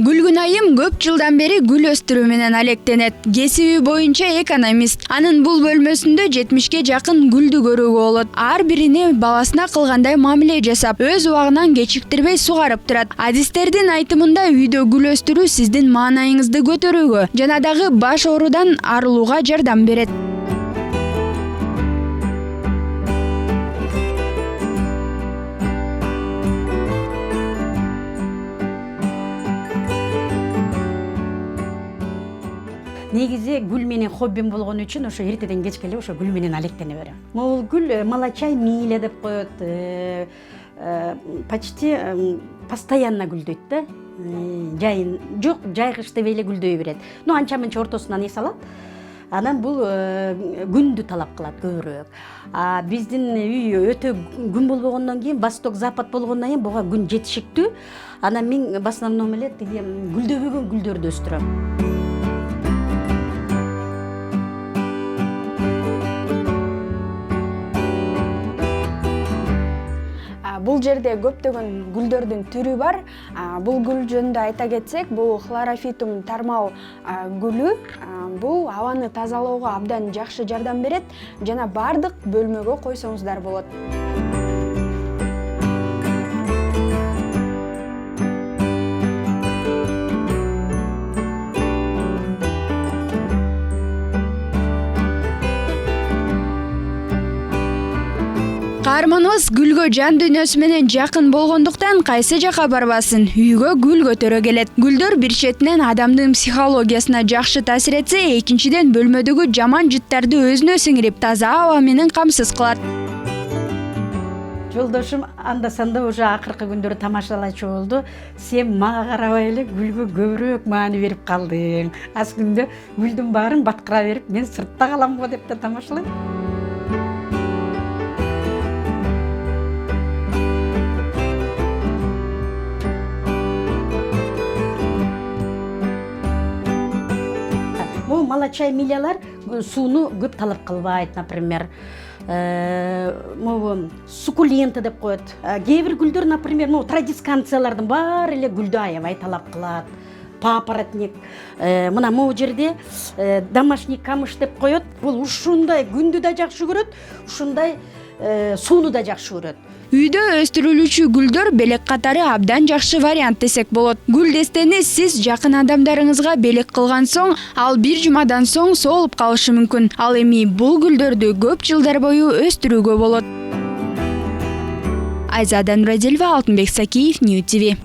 Гүлгүн айым көп жылдан бери гүл өстүрүү менен алектенет. Кесиби боюнча экономист. Анын бул бөлмөсүндө 70ке жакын гүлдү көрүүгө болот. Ар бирине баласына кылгандай мамиле жасап, өз убагынан кечиктирбей сугарып турат. Адистердин айтымында үйдө гүл өстүрүү сиздин маанайыңызды көтөрүүгө жана дагы баш оорудан арылууга жардам берет. Негизи гүл менен хоббим болгон үчүн ошо эртеден кечке эле ошо гүл менен алектене берем. Могул гүл малачай мийле деп коет, почти постоянно гүлдөйт да. Жайын жок, жай кыш дебей эле гүлдөй берет. Анча мынча ортосунан эс алат. Анан бул күндү талап кылат көбүрөөк. Биздин үй өтө күн болбогондон кийин, восток запад болгондон кийин буга күн жетишиктүү. Анан мен в основном эле тиги гүлдөбөгөн гүлдөрдү өстүрөм. Бул жерде көптөгөн гүлдөрдүн түрү бар. Бул гүл жөнүндө айта кетсек, бул хлорофитум тармал гүлү. Бул абаны тазалоого абдан жакшы жардам берет жана бардык бөлмөгө койсоңуздар болот. Каарманыбыз гүлгө жан дүйнөсү менен жакын болгондуктан кайсы жака барбасын, үйгө гүл көтөрө келет. Гүлдөр бир четинен адамдын психологиясына жакшы таасир этсе, экинчиден бөлмөдөгү жаман жыттарды өзүнө сиңирип, таза аба менен камсыз кылат. Жолдошум анда-санда уже акыркы күндөрү тамашалачу болду. Сен мага карабай эле гүлгө көбүрөөк маани берип калдың. Аз күндө гүлдүн баарын баткыра берип, мен сыртта калам го деп да тамашалайт. Малачай милялар сууну көп талап кылбайт, например. Суккуленты деп коет. Кээ бир гүлдөр, например, традисканциялардын баары эле гүлдү аябай талап кылат. Папоротник. Мына могу жерде домашний камыш деп коет. Бул ушундай күндү да жакшы көрөт, ушундай сууну да жакшы көрөт. Үйдө өстүрүлүүчү гүлдөр белек катары абдан жакшы вариант десек болот. Гүл дестени сиз жакын адамдарыңызга белек кылган соң, ал бир жумадан соң соолуп калышы мүмкүн. Ал эми бул гүлдөрдү көп жылдар бою өстүрүүгө болот. Айзада Нурадилова, Алтынбек Сакиев, Нью ТВ.